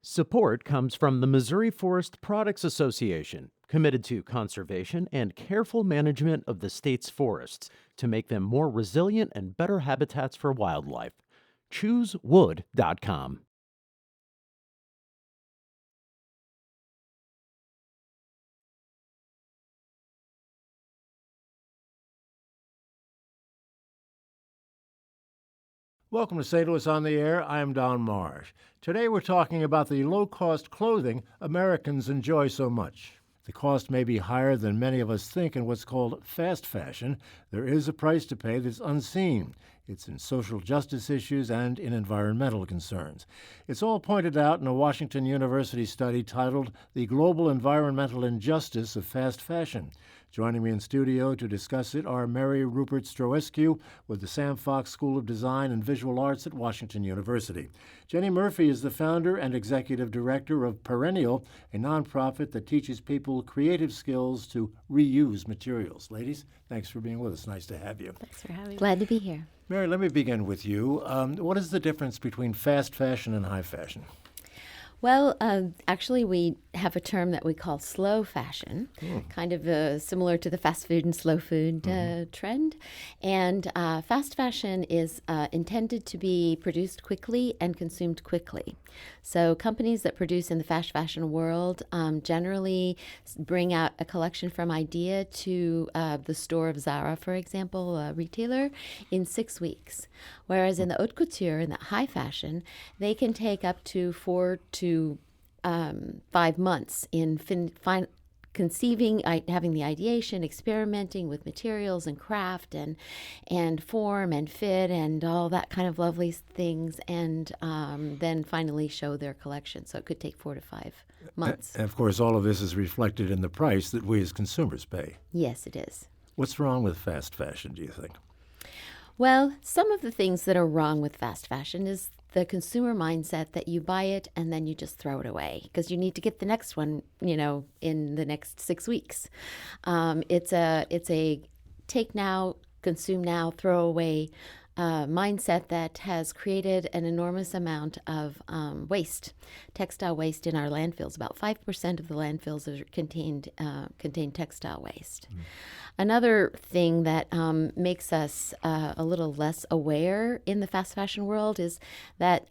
Support comes from the Missouri Forest Products Association, committed to conservation and careful management of the state's forests to make them more resilient and better habitats for wildlife. ChooseWood.com. Welcome to St. Louis on the Air. I'm Don Marsh. Today we're talking about the low-cost clothing Americans enjoy so much. The cost may be higher than many of us think in what's called fast fashion. There is a price to pay that's unseen. It's in social justice issues and in environmental concerns. It's all pointed out in a Washington University study titled The Global Environmental Injustice of Fast Fashion. Joining me in studio to discuss it are Mary Rupert Stroescu with the Sam Fox School of Design and Visual Arts at Washington University. Jenny Murphy is the founder and executive director of Perennial, a nonprofit that teaches people creative skills to reuse materials. Ladies, thanks for being with us. Nice to have you. Thanks for having me. Glad to be here. Mary, let me begin with you. What is the difference between fast fashion and high fashion? Well, actually, we have a term that we call slow fashion, kind of similar to the fast food and slow food trend. And fast fashion is intended to be produced quickly and consumed quickly. So companies that produce in the fast fashion world generally bring out a collection from idea to the store of Zara, for example, a retailer, in 6 weeks. Whereas in the haute couture, in the high fashion, they can take up to 4 to 5 months in conceiving, having the ideation, experimenting with materials and craft and form and fit and all that kind of lovely things, and then finally show their collection. So it could take 4 to 5 months. And of course, all of this is reflected in the price that we as consumers pay. Yes, it is. What's wrong with fast fashion, do you think? Well, some of the things that are wrong with fast fashion is the consumer mindset that you buy it and then you just throw it away because you need to get the next one, in the next 6 weeks. It's a take now, consume now, throw away mindset that has created an enormous amount of textile waste in our landfills. About 5% of the landfills contain textile waste. Another thing that makes us a little less aware in the fast fashion world is that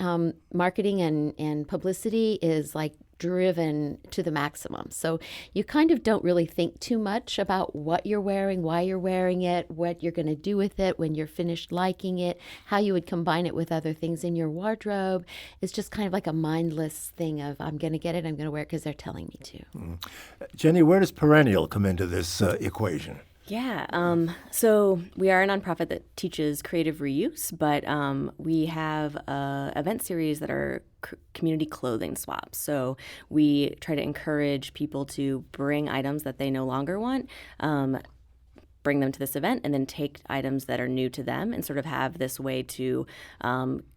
marketing and publicity is like driven to the maximum. So you kind of don't really think too much about what you're wearing, why you're wearing it, what you're going to do with it when you're finished liking it, how you would combine it with other things in your wardrobe. It's just kind of like a mindless thing of, I'm going to get it, I'm going to wear it because they're telling me to. Jenny, where does Perennial come into this equation? Yeah, so we are a nonprofit that teaches creative reuse, but we have an event series that are community clothing swaps. So we try to encourage people to bring items that they no longer want, bring them to this event, and then take items that are new to them and sort of have this way to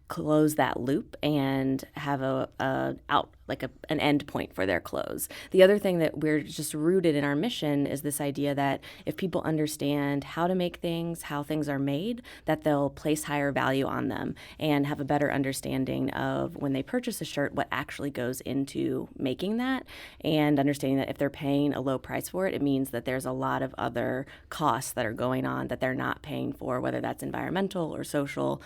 close that loop and have an end point for their clothes. The other thing that we're just rooted in our mission is this idea that if people understand how to make things, how things are made, that they'll place higher value on them and have a better understanding of when they purchase a shirt, what actually goes into making that, and understanding that if they're paying a low price for it, it means that there's a lot of other costs that are going on that they're not paying for, whether that's environmental or social.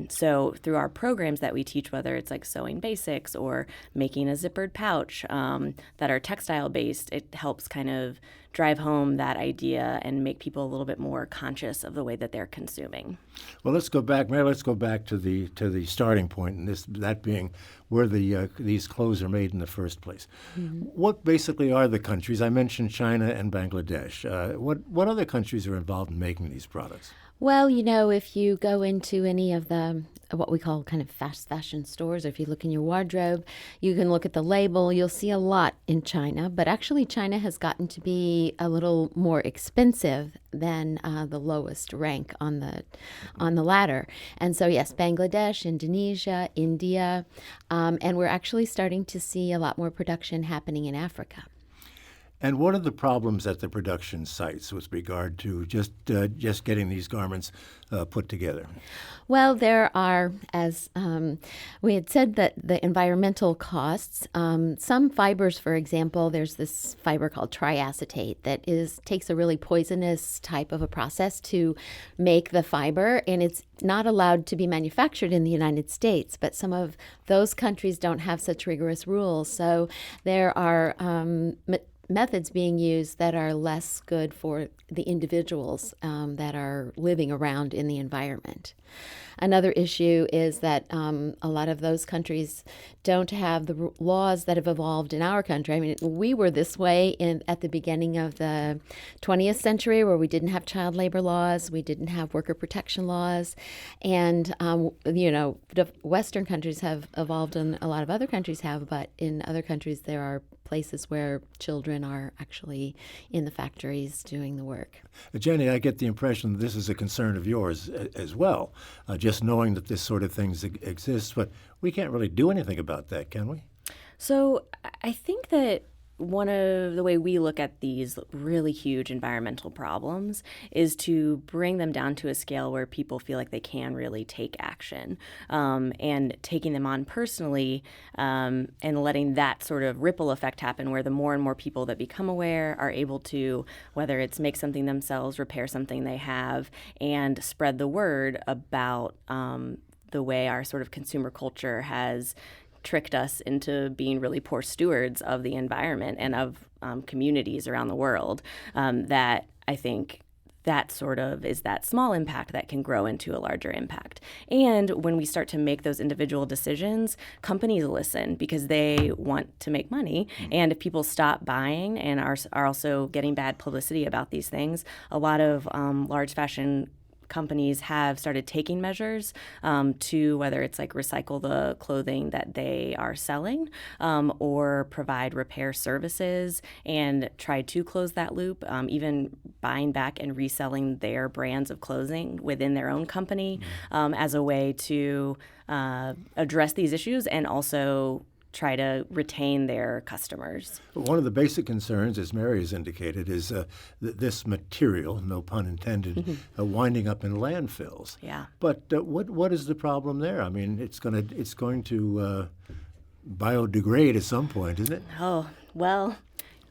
So through our programs that we teach, whether it's like sewing basics or making a zippered pouch that are textile based, it helps kind of drive home that idea and make people a little bit more conscious of the way that they're consuming. Well, let's go back, Mary. Let's go back to the starting point, and that being where these clothes are made in the first place. Mm-hmm. What basically are the countries? I mentioned China and Bangladesh. What other countries are involved in making these products? Well, if you go into any of the what we call kind of fast fashion stores, or if you look in your wardrobe, you can look at the label. You'll see a lot in China, but actually China has gotten to be a little more expensive than the lowest rank on the ladder. And so yes, Bangladesh, Indonesia, India, and we're actually starting to see a lot more production happening in Africa. And what are the problems at the production sites with regard to just getting these garments put together? Well, there are, as we had said, that the environmental costs. Some fibers, for example, there's this fiber called triacetate that takes a really poisonous type of a process to make the fiber, and it's not allowed to be manufactured in the United States. But some of those countries don't have such rigorous rules, so there are methods being used that are less good for the individuals that are living around in the environment. Another issue is that a lot of those countries don't have the laws that have evolved in our country. I mean, we were this way at the beginning of the 20th century, where we didn't have child labor laws, we didn't have worker protection laws, and the Western countries have evolved, and a lot of other countries have. But in other countries, there are places where children are actually in the factories doing the work. Jenny, I get the impression that this is a concern of yours as well, just knowing that this sort of thing exists, but we can't really do anything about that, can we? So I think that one of the way we look at these really huge environmental problems is to bring them down to a scale where people feel like they can really take action, and taking them on personally, and letting that sort of ripple effect happen, where the more and more people that become aware are able to, whether it's make something themselves, repair something they have, and spread the word about the way our sort of consumer culture has tricked us into being really poor stewards of the environment and of communities around the world, that I think that sort of is that small impact that can grow into a larger impact. And when we start to make those individual decisions, companies listen because they want to make money. And if people stop buying and are also getting bad publicity about these things, a lot of large fashion companies have started taking measures to, whether it's like recycle the clothing that they are selling, or provide repair services and try to close that loop, even buying back and reselling their brands of clothing within their own company, as a way to address these issues and also try to retain their customers. One of the basic concerns, as Mary has indicated, is this material, no pun intended, winding up in landfills. Yeah. But what is the problem there? I mean, it's going to biodegrade at some point, isn't it? Oh, well,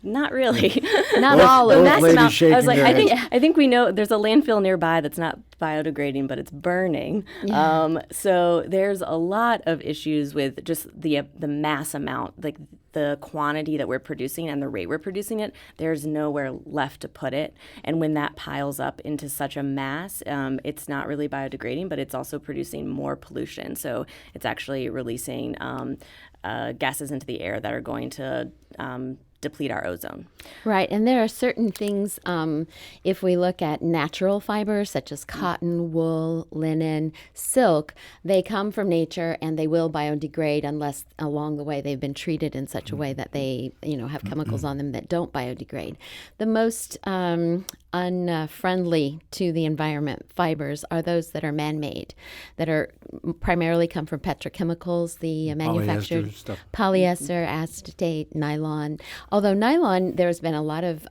not really. Not all of both it. ladies amount. shaking I was like, their I think we know there's a landfill nearby that's not biodegrading, but it's burning. Yeah. So there's a lot of issues with just the mass amount, like the quantity that we're producing and the rate we're producing it. There's nowhere left to put it, and when that piles up into such a mass, it's not really biodegrading, but it's also producing more pollution. So it's actually releasing gases into the air that are going to deplete our ozone. Right, and there are certain things, if we look at natural fibers such as cotton, wool, linen, silk, they come from nature and they will biodegrade unless along the way they've been treated in such a way that they, have chemicals on them that don't biodegrade. The most unfriendly to the environment fibers are those that are man-made, that are primarily come from petrochemicals, the manufactured Polyester stuff. polyester, acetate, nylon. Although nylon, there's been a lot of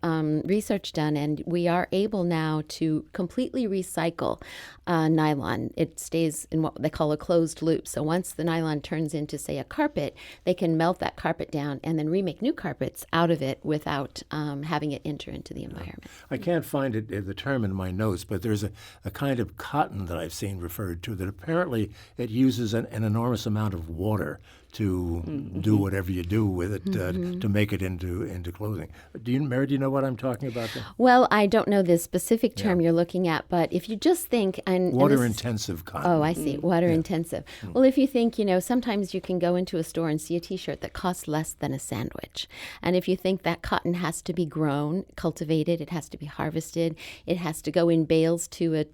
research done, and we are able now to completely recycle nylon. It stays in what they call a closed loop. So once the nylon turns into, say, a carpet, they can melt that carpet down and then remake new carpets out of it without having it enter into the environment. I can't find the term in my notes, but there's a kind of cotton that I've seen referred to that apparently it uses an enormous amount of water to do whatever you do with it to make it into clothing. Mary, do you know what I'm talking about there? Well, I don't know the specific term you're looking at, but if you just think... Water-intensive cotton. Oh, I see. Water-intensive. Well, if you think, sometimes you can go into a store and see a T-shirt that costs less than a sandwich. And if you think that cotton has to be grown, cultivated, it has to be harvested, it has to go in bales to a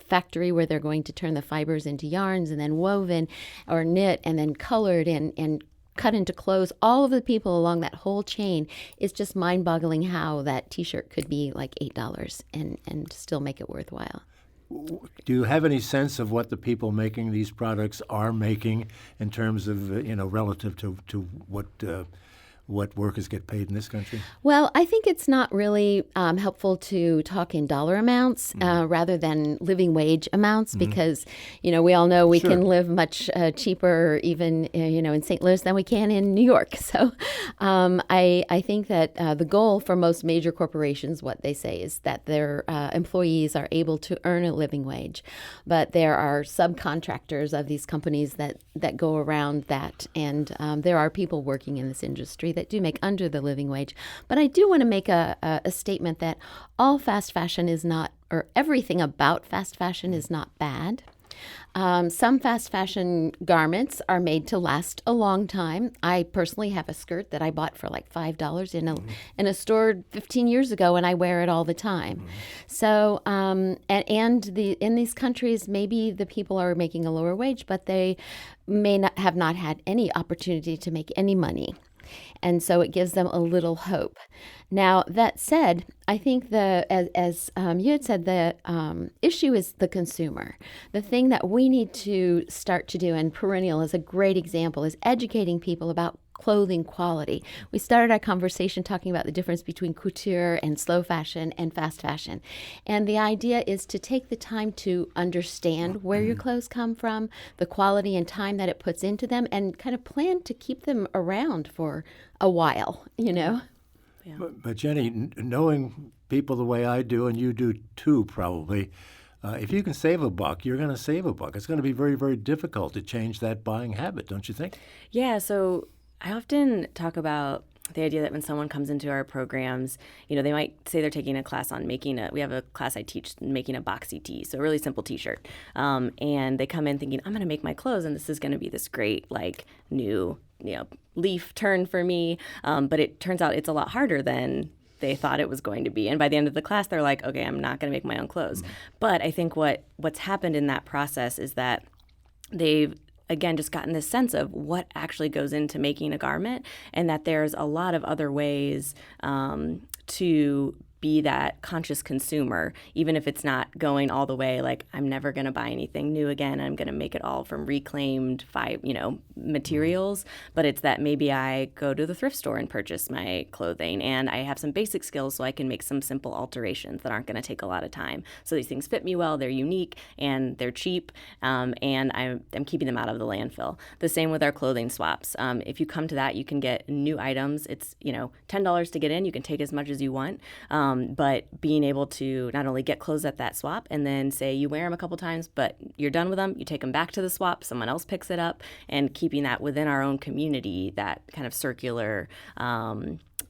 factory where they're going to turn the fibers into yarns and then woven or knit and then colored and cut into clothes, all of the people along that whole chain, is just mind-boggling how that T-shirt could be like $8 and still make it worthwhile. Do you have any sense of what the people making these products are making in terms of, relative to what workers get paid in this country? Well, I think it's not really helpful to talk in dollar amounts rather than living wage amounts because, we all know we Sure. can live much cheaper even, in St. Louis than we can in New York. So I think that the goal for most major corporations, what they say is that their employees are able to earn a living wage. But there are subcontractors of these companies that go around that. And there are people working in this industry that do make under the living wage. But I do want to make a statement that all fast fashion is not, or everything about fast fashion is not bad. Some fast fashion garments are made to last a long time. I personally have a skirt that I bought for like $5 in a store 15 years ago, and I wear it all the time. So, in these countries, maybe the people are making a lower wage, but they may not have not had any opportunity to make any money. And so it gives them a little hope. Now, that said, I think as you had said, the issue is the consumer. The thing that we need to start to do, and Perennial is a great example, is educating people about clothing quality. We started our conversation talking about the difference between couture and slow fashion and fast fashion. And the idea is to take the time to understand where your clothes come from, the quality and time that it puts into them, and kind of plan to keep them around for a while, Yeah. But Jenny, knowing people the way I do, and you do too probably, if you can save a buck, you're going to save a buck. It's going to be very, very difficult to change that buying habit, don't you think? Yeah, so I often talk about the idea that when someone comes into our programs, they might say they're taking a class on we have a class I teach making a boxy tee, so a really simple t-shirt. And they come in thinking, I'm going to make my clothes and this is going to be this great, new, leaf turn for me. But it turns out it's a lot harder than they thought it was going to be. And by the end of the class, they're like, okay, I'm not going to make my own clothes. But I think what's happened in that process is that they've again just gotten this sense of what actually goes into making a garment, and that there's a lot of other ways to be that conscious consumer, even if it's not going all the way like I'm never going to buy anything new again. I'm going to make it all from reclaimed materials. But it's that maybe I go to the thrift store and purchase my clothing, and I have some basic skills so I can make some simple alterations that aren't going to take a lot of time. So these things fit me well, they're unique, and they're cheap, and I'm keeping them out of the landfill. The same with our clothing swaps. If you come to that, you can get new items. It's $10 to get in. You can take as much as you want. But being able to not only get clothes at that swap and then say you wear them a couple times, but you're done with them, you take them back to the swap, someone else picks it up, and keeping that within our own community, that kind of circular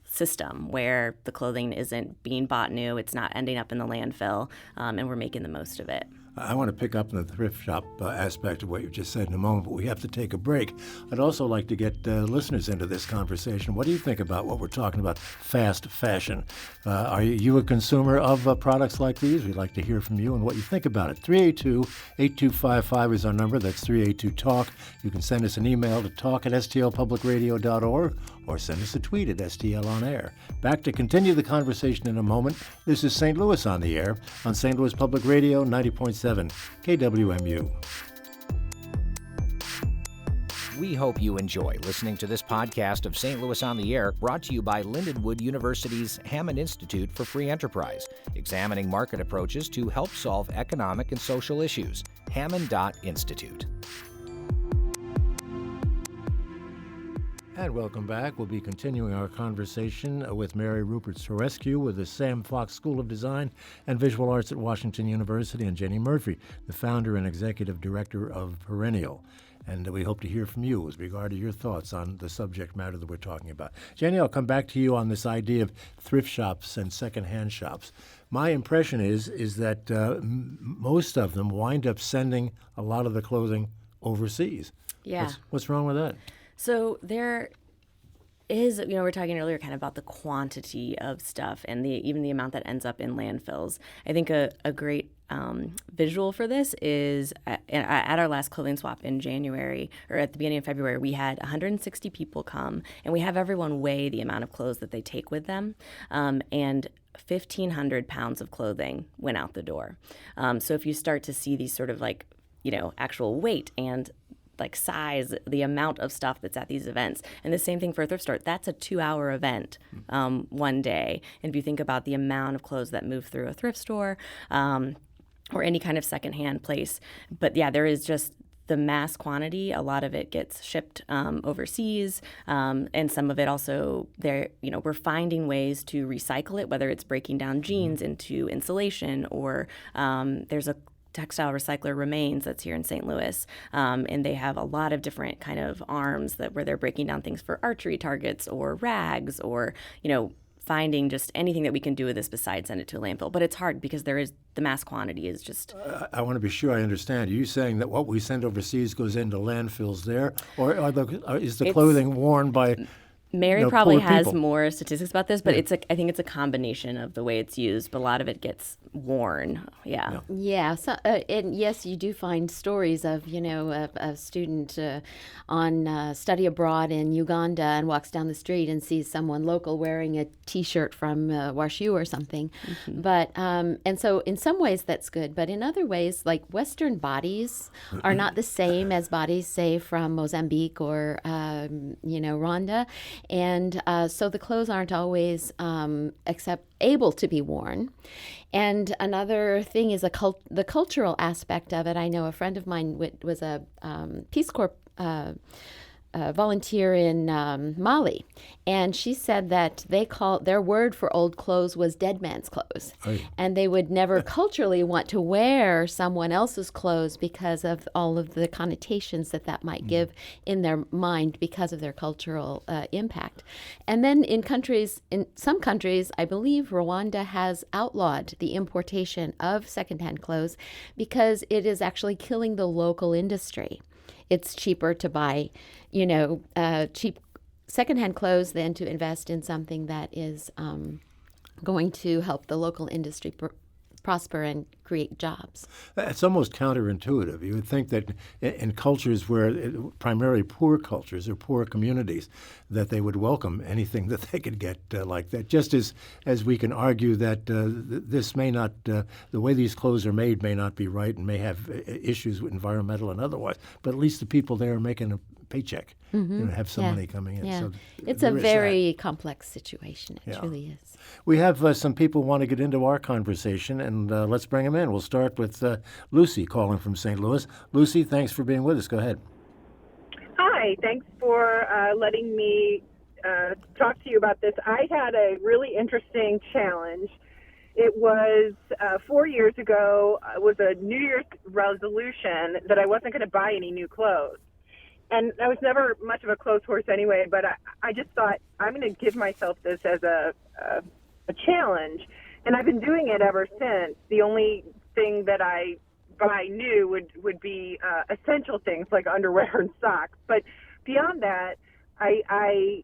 system where the clothing isn't being bought new, it's not ending up in the landfill, and we're making the most of it. I want to pick up on the thrift shop aspect of what you just said in a moment, but we have to take a break. I'd also like to get listeners into this conversation. What do you think about what we're talking about, fast fashion? Are you a consumer of products like these? We'd like to hear from you and what you think about it. 382-8255 is our number. That's 382-TALK. You can send us an email to talk@stlpublicradio.org or send us a tweet at STL On Air. Back to continue the conversation in a moment. This is St. Louis on the Air on St. Louis Public Radio, 90.7 KWMU. We hope you enjoy listening to this podcast of St. Louis on the Air, brought to you by Lindenwood University's Hammond Institute for Free Enterprise, examining market approaches to help solve economic and social issues. Hammond.Institute. And welcome back. We'll be continuing our conversation with Mary Rupert Sorescu with the Sam Fox School of Design and Visual Arts at Washington University, and Jenny Murphy, the founder and executive director of Perennial. And we hope to hear from you with regard to your thoughts on the subject matter that we're talking about. Jenny, I'll come back to you on this idea of thrift shops and secondhand shops. My impression is that most of them wind up sending a lot of the clothing overseas. Yeah. What's wrong with that? So there is, we were talking earlier kind of about the quantity of stuff and even the amount that ends up in landfills. I think a great visual for this is at our last clothing swap in January, or at the beginning of February, we had 160 people come, and we have everyone weigh the amount of clothes that they take with them. And 1,500 pounds of clothing went out the door. So if you start to see these sort of actual weight and like size, the amount of stuff that's at these events. And the same thing for a thrift store. That's a 2-hour event one day. And if you think about the amount of clothes that move through a thrift store or any kind of secondhand place. But yeah, there is just the mass quantity. A lot of it gets shipped overseas, and some of it also we're finding ways to recycle it, whether it's breaking down jeans into insulation or there's a textile recycler Remains that's here in St. Louis, and they have a lot of different kind of arms where they're breaking down things for archery targets or rags or finding just anything that we can do with this besides send it to a landfill. But it's hard because the mass quantity is just. I want to be sure I understand. Are you saying that what we send overseas goes into landfills there, or is the clothing worn by? Mary probably has people. more statistics about this, but I think it's a combination of the way it's used. But a lot of it gets worn. Yeah. Yeah. So, and yes, you do find stories of a student on study abroad in Uganda and walks down the street and sees someone local wearing a T-shirt from Washu or something. Mm-hmm. But and so in some ways that's good, but in other ways, like Western bodies are not the same as bodies, say, from Mozambique or Rwanda. And so the clothes aren't always able to be worn. And another thing is the cultural aspect of it. I know a friend of mine was a Peace Corps volunteer in Mali, and she said that their word for old clothes was dead man's clothes. Aye. And they would never culturally want to wear someone else's clothes because of all of the connotations that might give in their mind because of their cultural impact. And then in some countries, I believe Rwanda has outlawed the importation of secondhand clothes because it is actually killing the local industry. It's cheaper to buy, cheap secondhand clothes than to invest in something that is going to help the local industry prosper and create jobs. It's almost counterintuitive. You would think that in cultures where primarily poor cultures or poor communities, that they would welcome anything that they could get like that. Just as we can argue that this may not, the way these clothes are made may not be right and may have issues with environmental and otherwise, but at least the people there are making a paycheck, have some money coming in. Yeah. So it's a very complex situation. It truly is. We have some people want to get into our conversation, and let's bring them in. We'll start with Lucy calling from St. Louis. Lucy, thanks for being with us. Go ahead. Hi, thanks for letting me talk to you about this. I had a really interesting challenge. It was 4 years ago. It was a New Year's resolution that I wasn't going to buy any new clothes. And I was never much of a clothes horse anyway, but I just thought I'm going to give myself this as a challenge. And I've been doing it ever since. The only thing that I buy new would be essential things like underwear and socks. But beyond that, I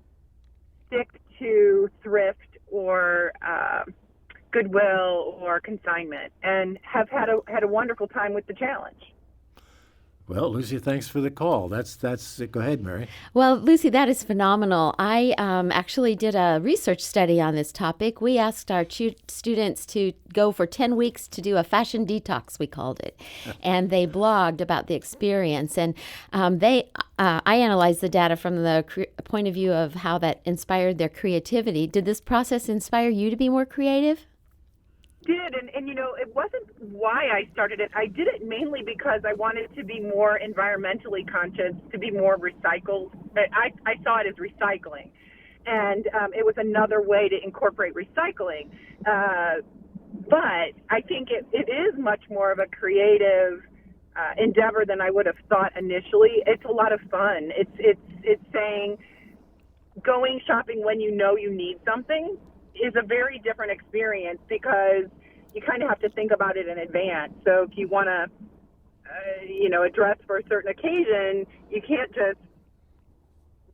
stick to thrift or Goodwill or consignment, and have had a wonderful time with the challenge. Well, Lucy, thanks for the call. That's go ahead, Mary. Well, Lucy, that is phenomenal. I actually did a research study on this topic. We asked our students to go for 10 weeks to do a fashion detox, we called it, and they blogged about the experience. And I analyzed the data from the point of view of how that inspired their creativity. Did this process inspire you to be more creative? Did, and it wasn't why I started it. I did it mainly because I wanted to be more environmentally conscious, to be more recycled. I saw it as recycling, and it was another way to incorporate recycling. But I think it is much more of a creative endeavor than I would have thought initially. It's a lot of fun. It's saying going shopping when you know you need something is a very different experience because you kind of have to think about it in advance. So if you want to, a dress for a certain occasion, you can't just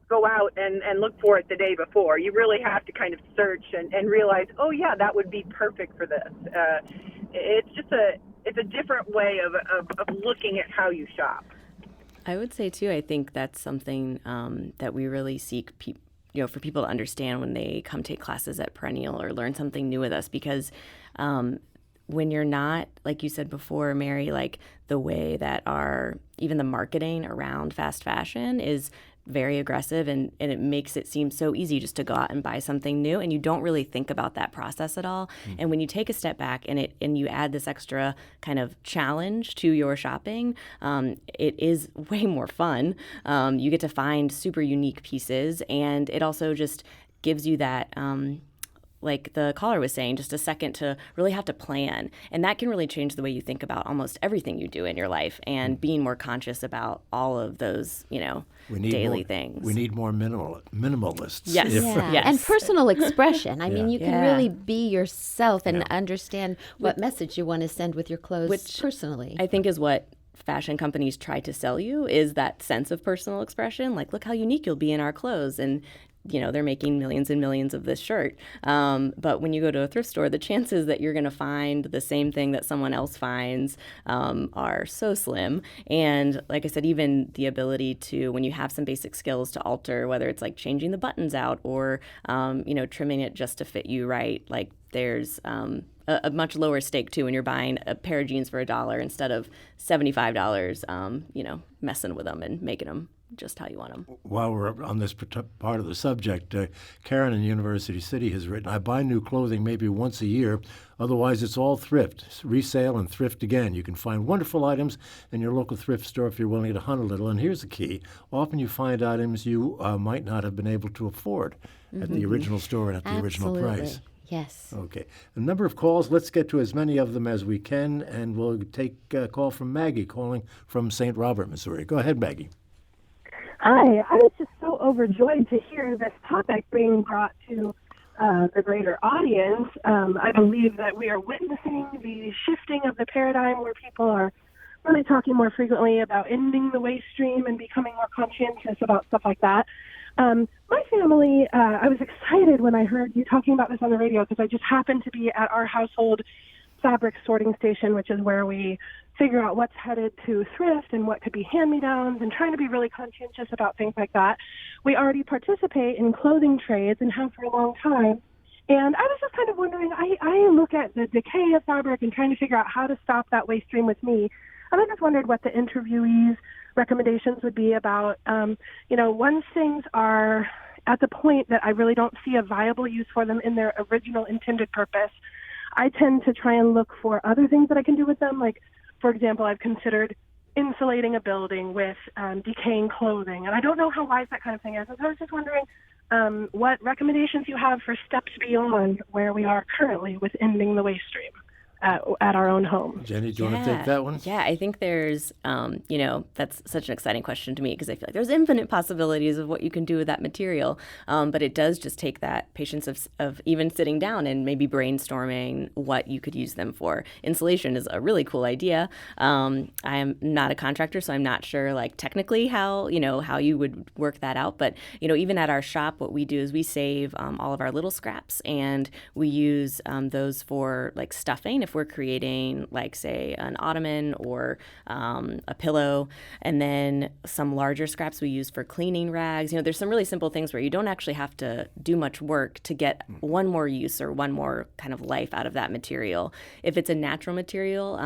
go out and look for it the day before. You really have to kind of search and realize, oh yeah, that would be perfect for this. It's a different way of looking at how you shop. I would say too, I think that's something that we really seek for people to understand when they come take classes at Perennial or learn something new with us, because when you're not, like you said before, Mary, like the way that even the marketing around fast fashion is very aggressive, and it makes it seem so easy just to go out and buy something new, and you don't really think about that process at all. And when you take a step back and you add this extra kind of challenge to your shopping, it is way more fun. You get to find super unique pieces, and it also just gives you that like the caller was saying, just a second to really have to plan. And that can really change the way you think about almost everything you do in your life, and being more conscious about all of those, daily things. We need more minimalists. Yes. Yeah. And personal expression. I mean, you can really be yourself and understand what message you want to send with your clothes, which personally. I think is what fashion companies try to sell you, is that sense of personal expression. Like, look how unique you'll be in our clothes. And they're making millions and millions of this shirt. But when you go to a thrift store, the chances that you're going to find the same thing that someone else finds are so slim. And like I said, even the ability to, when you have some basic skills to alter, whether it's like changing the buttons out or, trimming it just to fit you right, like there's a much lower stake too when you're buying a pair of jeans for $1 instead of $75, messing with them and making them just how you want them. While we're on this part of the subject, Karen in University City has written, I buy new clothing maybe once a year. Otherwise, it's all thrift, resale, and thrift again. You can find wonderful items in your local thrift store if you're willing to hunt a little. And here's the key. Often you find items you might not have been able to afford at the original store and at the original price. Yes. Okay. A number of calls. Let's get to as many of them as we can, and we'll take a call from Maggie calling from St. Robert, Missouri. Go ahead, Maggie. Hi, I was just so overjoyed to hear this topic being brought to the greater audience. I believe that we are witnessing the shifting of the paradigm where people are really talking more frequently about ending the waste stream and becoming more conscientious about stuff like that. My family, I was excited when I heard you talking about this on the radio because I just happened to be at our household fabric sorting station, which is where we figure out what's headed to thrift and what could be hand-me-downs, and trying to be really conscientious about things like that. We already participate in clothing trades and have for a long time. And I was just kind of wondering, I look at the decay of fabric and trying to figure out how to stop that waste stream with me. And I just wondered what the interviewees' recommendations would be about, once things are at the point that I really don't see a viable use for them in their original intended purpose, I tend to try and look for other things that I can do with them. Like, for example, I've considered insulating a building with decaying clothing. And I don't know how wise that kind of thing is. So I was just wondering what recommendations you have for steps beyond where we are currently with ending the waste stream at our own home. Jenny, do you want to take that one? Yeah, I think there's, that's such an exciting question to me because I feel like there's infinite possibilities of what you can do with that material. But it does just take that patience of even sitting down and maybe brainstorming what you could use them for. Insulation is a really cool idea. I am not a contractor, so I'm not sure like technically how you would work that out. But, even at our shop, what we do is we save all of our little scraps and we use those for like stuffing. If we're creating, like, say, an ottoman or a pillow, and then some larger scraps we use for cleaning rags. There's some really simple things where you don't actually have to do much work to get one more use or one more kind of life out of that material. If it's a natural material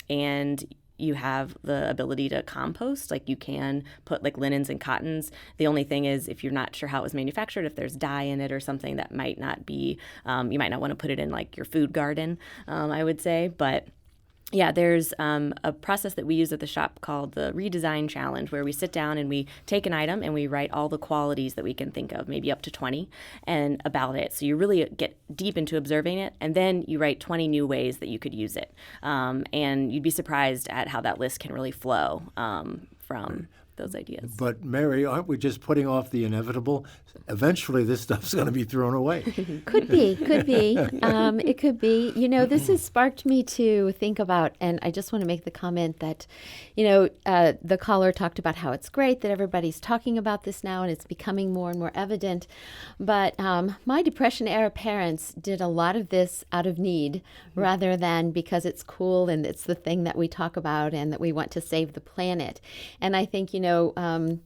and you have the ability to compost, like you can put like linens and cottons. The only thing is if you're not sure how it was manufactured, if there's dye in it or something that might not be, you might not want to put it in like your food garden, I would say. But yeah, there's a process that we use at the shop called the Redesign Challenge, where we sit down and we take an item and we write all the qualities that we can think of, maybe up to 20, and about it. So you really get deep into observing it, and then you write 20 new ways that you could use it. And you'd be surprised at how that list can really flow from those ideas. But Mary, aren't we just putting off the inevitable? Eventually this stuff's going to be thrown away. Could be. It could be. This has sparked me to think about, and I just want to make the comment that, the caller talked about how it's great that everybody's talking about this now and it's becoming more and more evident. But my Depression-era parents did a lot of this out of need rather than because it's cool and it's the thing that we talk about and that we want to save the planet. And I think,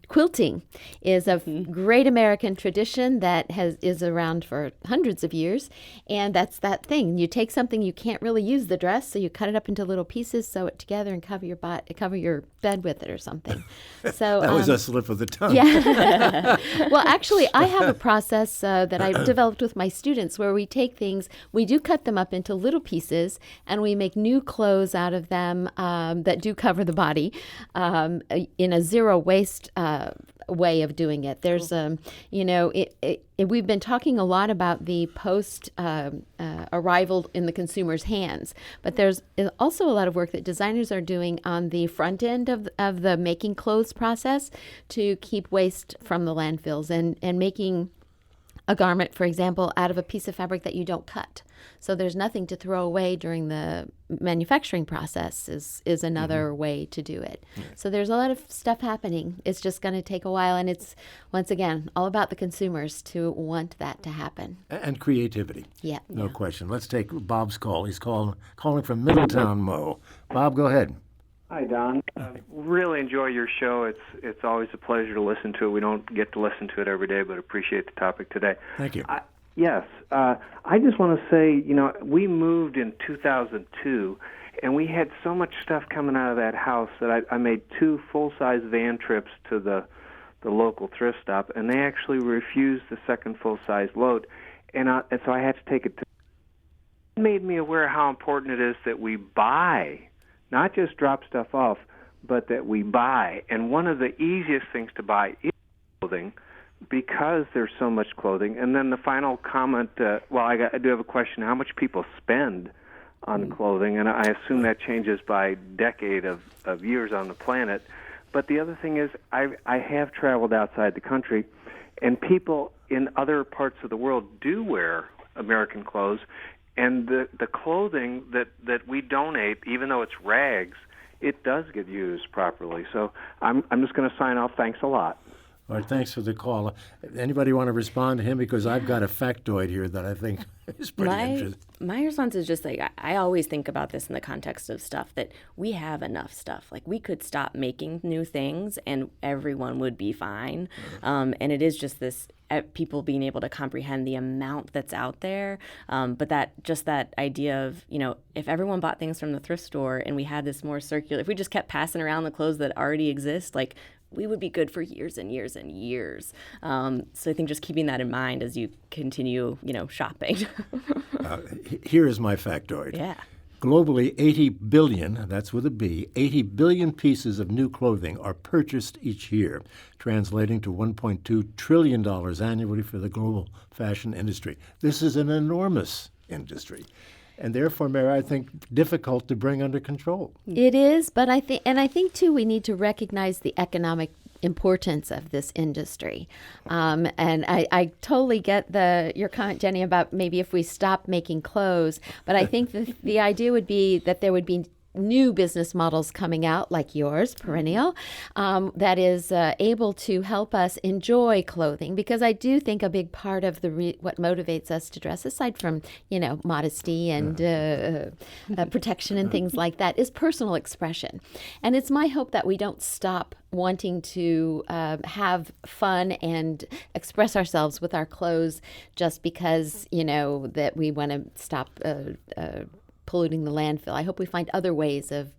quilting is a great American tradition that is around for hundreds of years. And that's that thing. You take something, you can't really use the dress, so you cut it up into little pieces, sew it together, and cover your bed with it or something. So that was a slip of the tongue. Yeah. Well, actually, I have a process that I developed with my students where we take things, we do cut them up into little pieces, and we make new clothes out of them that do cover the body in a zero waste way of doing it. There's, we've been talking a lot about the post arrival in the consumer's hands, but there's also a lot of work that designers are doing on the front end of the making clothes process to keep waste from the landfills and making a garment, for example, out of a piece of fabric that you don't cut. So there's nothing to throw away during the manufacturing process is another way to do it. Yeah. So there's a lot of stuff happening. It's just going to take a while, and it's, once again, all about the consumers to want that to happen. And creativity. Yeah. No question. Let's take Bob's call. He's calling from Middletown, Mo. Bob, go ahead. Hi, Don. Really enjoy your show. It's always a pleasure to listen to it. We don't get to listen to it every day, but appreciate the topic today. Thank you. Yes. I just want to say, we moved in 2002, and we had so much stuff coming out of that house that I made 2 full-size van trips to the local thrift stop, and they actually refused the second full-size load, and so I had to take it to. It made me aware how important it is that we buy, not just drop stuff off, but that we buy. And one of the easiest things to buy is clothing, because there's so much clothing. And then the final comment, I do have a question. How much people spend on clothing? And I assume that changes by decade of years on the planet. But the other thing is I have traveled outside the country, and people in other parts of the world do wear American clothes. And the clothing that we donate, even though it's rags, it does get used properly. So I'm just going to sign off. Thanks a lot. All right, thanks for the call. Anybody want to respond to him? Because I've got a factoid here that I think is pretty interesting. My response is just like, I always think about this in the context of stuff that we have enough stuff. Like, we could stop making new things and everyone would be fine. And it is just this people being able to comprehend the amount that's out there. But that idea of, if everyone bought things from the thrift store and we had this more circular, if we just kept passing around the clothes that already exist, like, we would be good for years and years and years. So I think just keeping that in mind as you continue, shopping. Here is my factoid. Yeah. Globally, 80 billion, that's with a B, 80 billion pieces of new clothing are purchased each year, translating to $1.2 trillion annually for the global fashion industry. This is an enormous industry. And therefore, Mary, I think difficult to bring under control. It is, but I think too, we need to recognize the economic importance of this industry. And I totally get your comment, Jenny, about maybe if we stop making clothes, but I think the idea would be that there would be new business models coming out like yours, Perennial, that is able to help us enjoy clothing, because I do think a big part of what motivates us to dress, aside from modesty and protection and things like that, is personal expression. And it's my hope that we don't stop wanting to have fun and express ourselves with our clothes just because that we want to stop polluting the landfill. I hope we find other ways of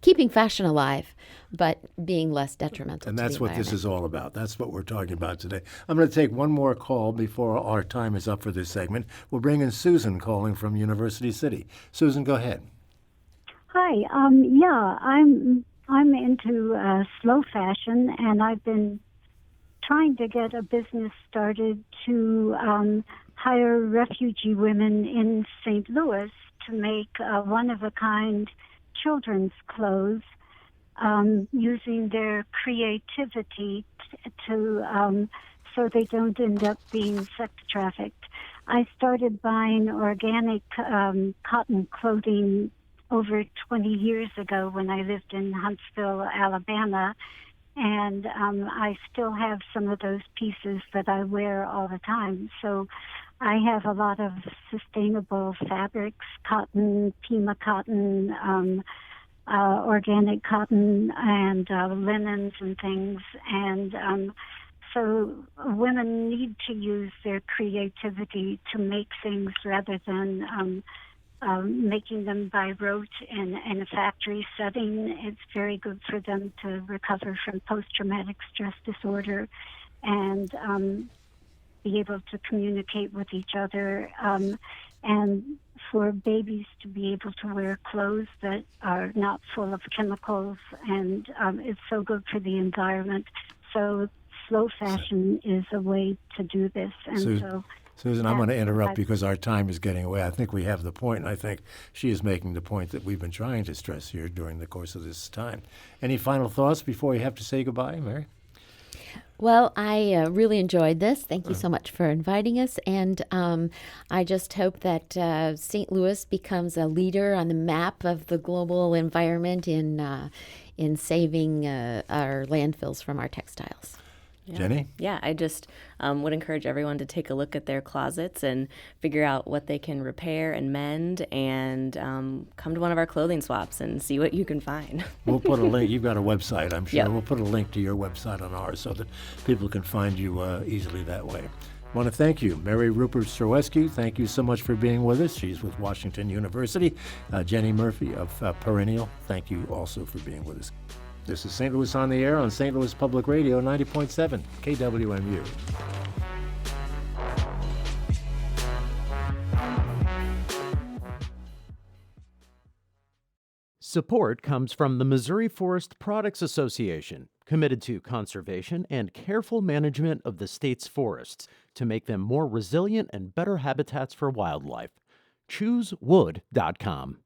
keeping fashion alive, but being less detrimental and to that's the what this is all about. That's what we're talking about today. I'm going to take one more call before our time is up for this segment. We'll bring in Susan calling from University City. Susan, go ahead. Hi. I'm into slow fashion, and I've been trying to get a business started to hire refugee women in St. Louis to make one-of-a-kind children's clothes using their creativity so they don't end up being sex trafficked. I started buying organic cotton clothing over 20 years ago when I lived in Huntsville, Alabama, and I still have some of those pieces that I wear all the time. So I have a lot of sustainable fabrics, cotton, Pima cotton, organic cotton and linens and things. And so women need to use their creativity to make things rather than making them by rote in a factory setting. It's very good for them to recover from post-traumatic stress disorder and be able to communicate with each other, and for babies to be able to wear clothes that are not full of chemicals, and it's so good for the environment. So slow fashion is a way to do this. And Susan, I'm going to interrupt because our time is getting away. I think we have the point, and I think she is making the point that we've been trying to stress here during the course of this time. Any final thoughts before we have to say goodbye, Mary? Well, I really enjoyed this. Thank you so much for inviting us. And I just hope that St. Louis becomes a leader on the map of the global environment in saving our landfills from our textiles. Yeah. Jenny? Yeah, I just would encourage everyone to take a look at their closets and figure out what they can repair and mend, and come to one of our clothing swaps and see what you can find. We'll put a link. You've got a website, I'm sure. Yep. We'll put a link to your website on ours so that people can find you easily that way. I want to thank you, Mary Rupert Strowesky. Thank you so much for being with us. She's with Washington University. Jenny Murphy of Perennial, thank you also for being with us. This is St. Louis on the Air on St. Louis Public Radio 90.7 KWMU. Support comes from the Missouri Forest Products Association, committed to conservation and careful management of the state's forests to make them more resilient and better habitats for wildlife. ChooseWood.com.